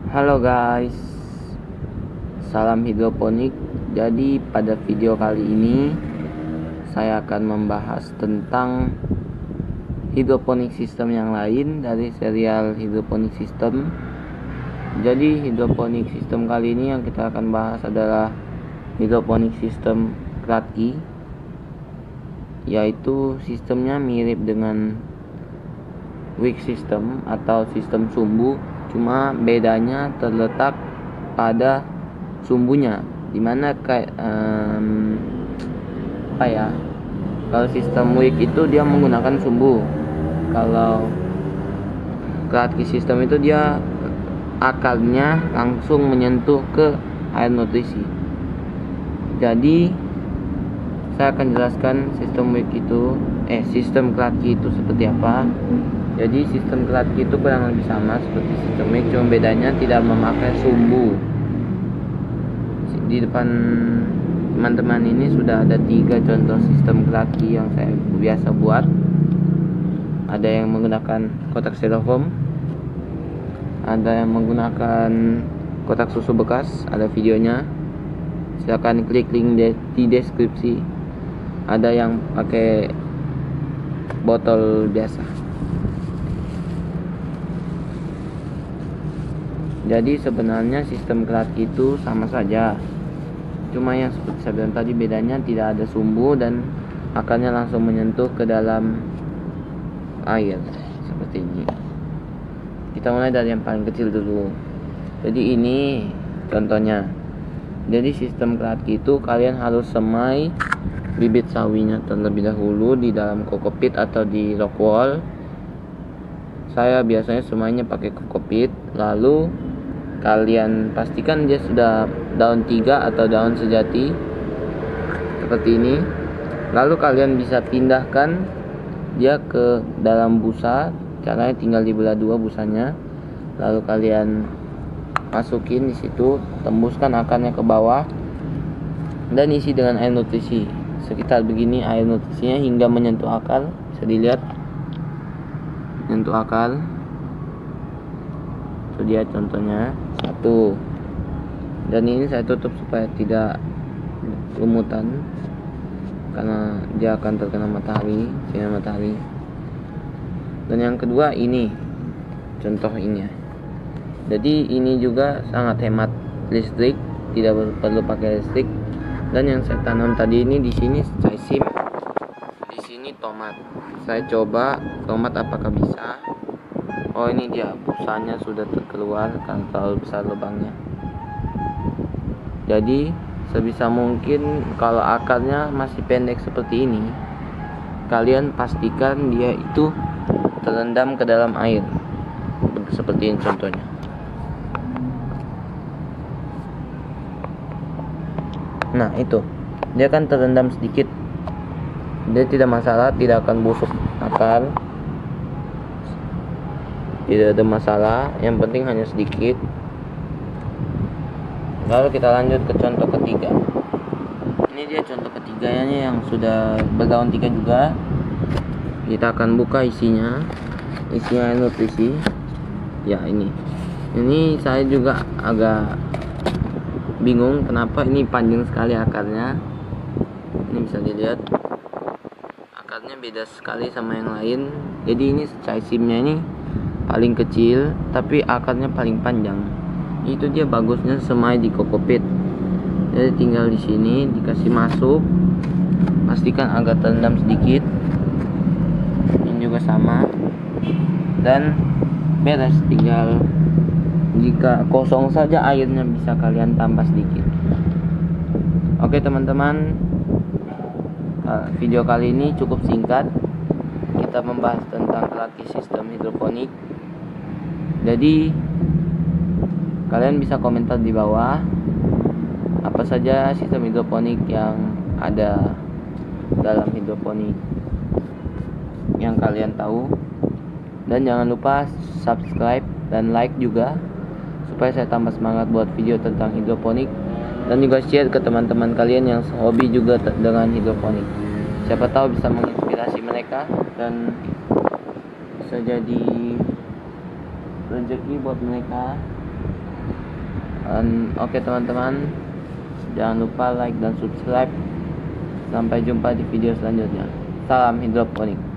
Halo guys, salam hidroponik. Jadi pada video kali ini saya akan membahas tentang hidroponik sistem yang lain dari serial hidroponik sistem. Jadi hidroponik sistem kali ini yang kita akan bahas adalah hidroponik sistem Kratky, yaitu sistemnya mirip dengan wick system atau sistem sumbu. Cuma bedanya terletak pada sumbunya, dimana kalau sistem wick itu dia menggunakan sumbu. Kalau Kratky sistem itu dia akarnya langsung menyentuh ke air nutrisi. Jadi saya akan jelaskan sistem Kratky itu seperti apa. Jadi sistem Kratky itu kurang lebih sama seperti sistem wick, cuma bedanya tidak memakai sumbu. Di depan teman-teman ini sudah ada 3 contoh sistem Kratky yang saya biasa buat. Ada yang menggunakan kotak styrofoam, ada yang menggunakan kotak susu bekas, ada videonya, silakan klik link di deskripsi. Ada yang pakai botol biasa. Jadi sebenarnya sistem Kratky itu sama saja, cuma yang seperti saya bilang tadi bedanya tidak ada sumbu dan akarnya langsung menyentuh ke dalam air seperti ini. Kita mulai dari yang paling kecil dulu. Jadi ini contohnya. Jadi sistem Kratky itu kalian harus semai bibit sawinya terlebih dahulu di dalam kokopit atau di rock wall. Saya biasanya semainya pakai kokopit, lalu kalian pastikan dia sudah daun 3 atau daun sejati seperti ini. Lalu kalian bisa pindahkan dia ke dalam busa. Caranya tinggal dibelah 2 busanya, lalu kalian masukin di situ, tembuskan akarnya ke bawah dan isi dengan air nutrisi sekitar begini. Air nutrisinya hingga menyentuh akar, bisa dilihat menyentuh akar. Itu dia contohnya 1. Dan ini saya tutup supaya tidak lumutan karena dia akan terkena sinar matahari. Dan yang kedua ini contoh ini ya. Jadi ini juga sangat hemat listrik, tidak perlu pakai listrik. Dan yang saya tanam tadi ini di sini caesim, di sini tomat. Saya coba tomat apakah bisa. Oh, ini dia busanya sudah terkeluar karena terlalu besar lubangnya. Jadi sebisa mungkin kalau akarnya masih pendek seperti ini, kalian pastikan dia itu terendam ke dalam air seperti ini contohnya. Nah itu, dia kan terendam sedikit, dia tidak masalah, tidak akan busuk akar, tidak ada masalah, yang penting hanya sedikit. Lalu kita lanjut ke contoh ketiga. Ini dia contoh ketiganya yang sudah berdaun 3 juga. Kita akan buka isinya air nutrisi. Ya ini saya juga agak bingung kenapa ini panjang sekali akarnya. Ini bisa dilihat akarnya beda sekali sama yang lain. Jadi ini caesimnya ini paling kecil tapi akarnya paling panjang. Itu dia bagusnya semai di kokopit. Jadi tinggal di sini dikasih masuk, pastikan agak terendam sedikit. Ini juga sama dan beres. Tinggal jika kosong saja airnya bisa kalian tambah sedikit. Oke teman-teman, video kali ini cukup singkat. Kita membahas tentang Kratky sistem hidroponik. Jadi kalian bisa komentar di bawah apa saja sistem hidroponik yang ada dalam hidroponik yang kalian tahu. Dan jangan lupa subscribe dan like juga supaya saya tambah semangat buat video tentang hidroponik. Dan juga share ke teman-teman kalian yang hobi juga dengan hidroponik. Siapa tahu bisa menginspirasi mereka dan bisa jadi rezeki buat mereka. Oke teman-teman, jangan lupa like dan subscribe. Sampai jumpa di video selanjutnya. Salam hidroponik.